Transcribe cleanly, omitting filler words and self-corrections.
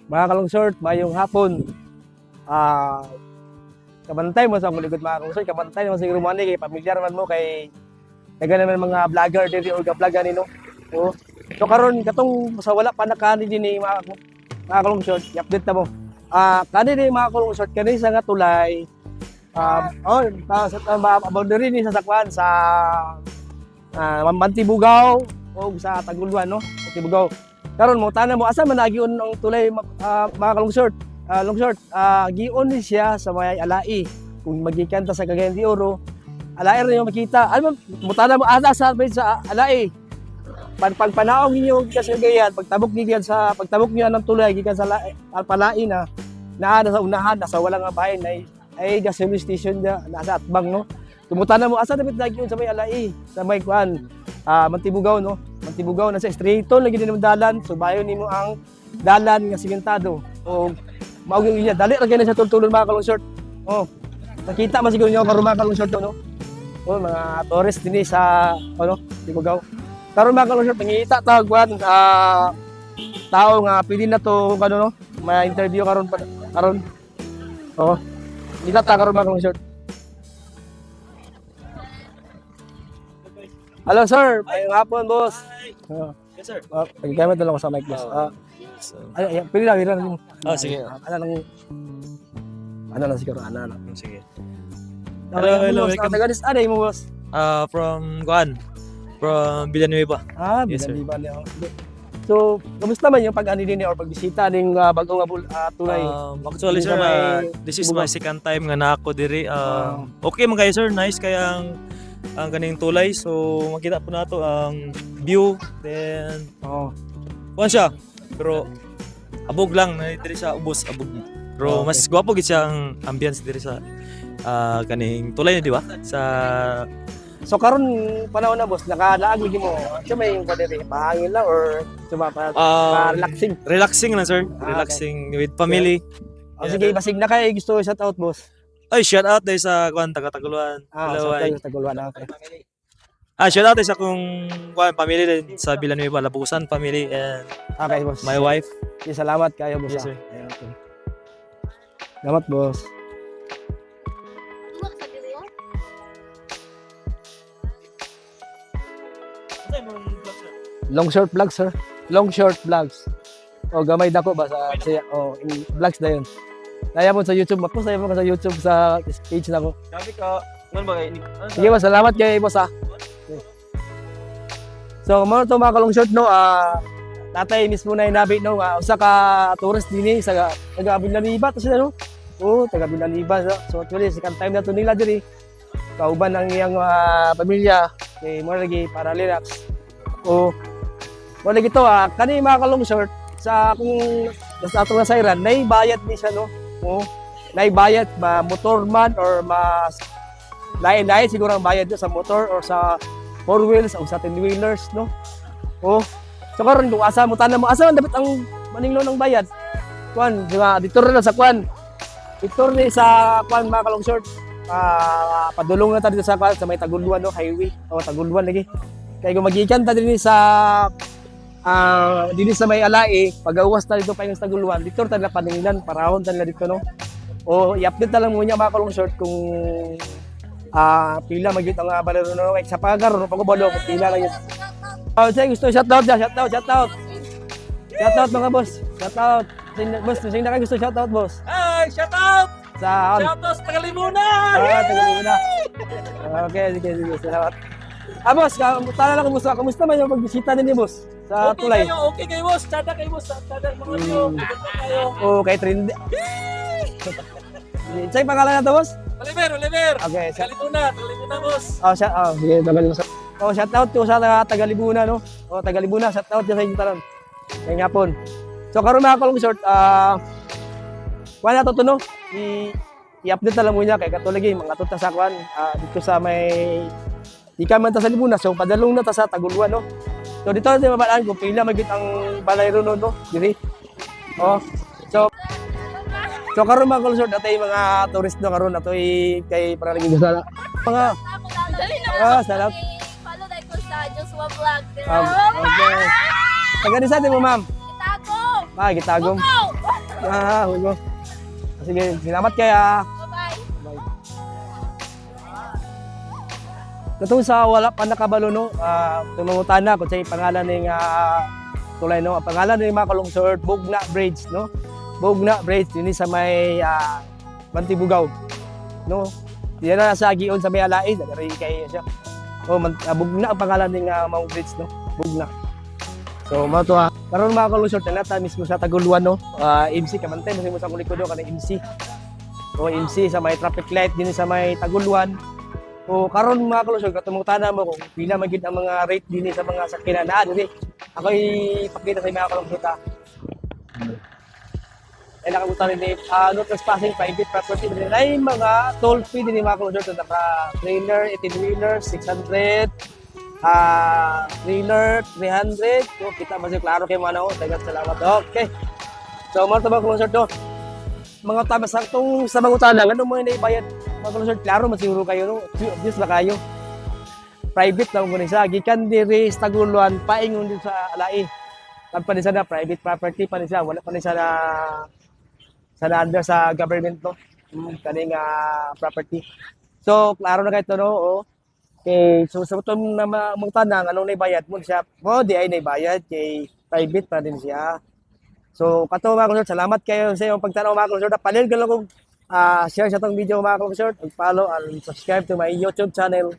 Mga kalungsod, mayong hapon. Kabantay mo sa akong likod mga kalungsod, kabantay mo sa Romani, kay pamilyar man mo, kay naman mga vlogger dito o vlogger nino. So karon katong sa wala pa nakani din ni mga kalungsod, i-update na mo. Kani ni mga kalungsod, kani sa nga tulay, boundary ni sa sakwan sa Mantibugaw o sa Taguluan, no? Mantibugaw. Karon mo tanan mo asa man nagiun ang tulay mga kalungsod. Lungsod, giun ni siya sa may alai. Kung magikan ta sa Cagayan de Oro, alai rin yung makita. Ano mo tanan mo asa sa alai. Pagpanaog ninyo gikan sa Cagayan, pagtabok niyo ng tulay gikan sa palai na naa sa unahan, nasa wala nga bahay na ay gasoline station niya nasa atbang, no. Tumutan mo asa dapat lagi sa may alai, sa may kuan Mantibugaw, no. Mantibugaw na sa straighton lagi din dalan, so bayo nimo ang dalan nga simentado o mao yung iya dali ra kay sa tultulon mga kalungsod. Nakita man siguro niyo karon mga kalungsod, no. Mga tourist dinhi sa Mantibugaw. Karon mga kalungsod pangita ta kuan tao nga pili na to no, ma-interview karon. Dito ta karon mga kalungsod. Hello sir, mayong hapon boss. Yes sir. Pagkamit na lang ko sa mic boss. Pili lang. Sige. Ano lang siguro, Sige. Hello, welcome. Taga-dis aday mo boss. From Villanueva. Yes, sir. Villanueva niya. So, kamusta man yung pag-ani din or pagbisita ning bagong tulay? Actually sir, this is my second time nga na ako diri. Okay man kayo sir, nice kayang ang kaning tulay. So makita po nato ang view, then kuan siya. Pero abog lang na diri sa ubos, abog. Pero mas gwapo gid siya ang ambience diri sa kaning tulay, di ba? So karon panahon na boss, nakalaag lagi mo. Sa may yung kadiri, pahangin lang or relaxing? Relaxing lang sir. Relaxing with family. Sige, basig na kay gusto shout out boss. Ay, shout out dahil sa Taga-Taguluan. Taguluan okay. Shout out dahil sa kung family din sa Villanueva, Labusan family and okay, boss. My wife. Salamat kayo boss. Yes, sir. Okay. Salamat boss. Long short vlogs sir. Long short vlogs. Gamay dako ba sa vlogs na yun. Kaya mo sa YouTube, mag-post tayo mo sa YouTube sa page na ko. Sabi ka, ngon ba kayo? Sige boss, salamat kay boss ha. So, mga kalungsod, no, tatay mismo na inabi, no, usa ka tourist din sa taga Villanueva to sila, no. Taga Villanueva. So, actually, second time na to nila diri. Kauban ang iyang pamilya kay mo lagi para relax. Wala gito kani mga kalungsod sa kung sa atong nasayran, naibayad ni siya, no. Naibayad ba motor man or mas lain-lain siguro ang bayad sa motor or sa four wheels o sa 10 wheelers, no. So karon kung asa mo tanan mo asa man dapat ang maningno ng bayad. Kuan, dito rin sa kuan. Dito rin sa kuan mga kalungsod. Padulong na ta dito sa kuan sa may Taguluan, no, highway. Taguluan lagi. Kay kung magikan ta dinhi sa dili sa may alai, pag-awas ta dito pa yung Taguluan, dito ta na paningan, parahon ta na dito, no. I-update na lang muna mga kalungsod kung pila magit ang balero, no, sa pagkaroon pagubalo kung pila lang yun. Say gusto shout out mga boss. Shout out. Boss, sing na gusto shout out boss. Hey, shout out! Shout out sa Tagalimunan! Tagalimunan. Okay, sige, salamat. Boss, lang kumusta man yung pagbisita ninyo boss sa tulay? Okay kayo boss, tsada kayo boss, tsada mga kayo. Okay, trend. Say pangalan na to boss? Oliver. Okay, Tagalimunan boss. Sige, tagal mo sa. Shout out to sa Tagalimunan, no. Tagalimunan, shout out sa inyo tanan. Ngayong hapon. So karon mga kalungsod, wala to no. I-update na lang muna kay katulagi mga tuta sa kwan dito sa may di ka man ta sa Libunas, so padalong na ta sa Taguluan, no. So dito natin mabalaan kung pila magit ang balay ron, no, diri. So karon mga kalungsod, atay mga tourist no karon atoy kay para lagi sa mga salamat. Follow dai ko sa Joshua Vlog. Okay. Taga ni sa mo ma'am? Gitagom. Gitagom. Hugo. Sige, salamat kaya. Bye-bye. Katong sa wala pa nakabalo no, tumungutan na kung sa pangalan ng tulay no, ang pangalan ng mga kalungsod Bugna Bridge no. Bugna Bridge din sa may Mantibugaw no. Diyan na sa gion sa may Alaid, dari kay siya. Bugna ang pangalan ng Mount Bridge no, Bugna. So mo to karon mga kalungsod na nata mismo sa Taguluan no. MC Kamantay mo sa likod do kanang MC. O MC sa may traffic light din sa may Taguluan. O karon mga kalusog katumutan mo kung pila man gid ang mga rate dinhi sa mga sakyanan na dili. Ako ipakita sa mga kalusog ta. Ay nakabutan ni no trespassing private property din ay mga toll fee din mga kalusog sa trailer 18-wheeler 600 trailer 300 so kita mas klaro kay mana dagat salamat. Okay. So mo to mga kalusog do. Mga tama saktong sa mga utana ano mo naibayad mga kalusod klaro masiguro kayo no obvious na kayo private lang mo sa gikan diri sa Taguluan paingon din sa Alai kan pa ni sana private property pa ni sa wala pa ni sana under sa government no kaning property so klaro na kayo to no okay so sa utong na mga tanang anong naibayad mo siya mo di ay naibayad kay private pa din siya. So, kato mga kalusod, salamat kayo sa iyong pagtanaw mga kalusod. Palil ko lang kung share sa itong video mga kalusod. Follow and subscribe to my YouTube channel.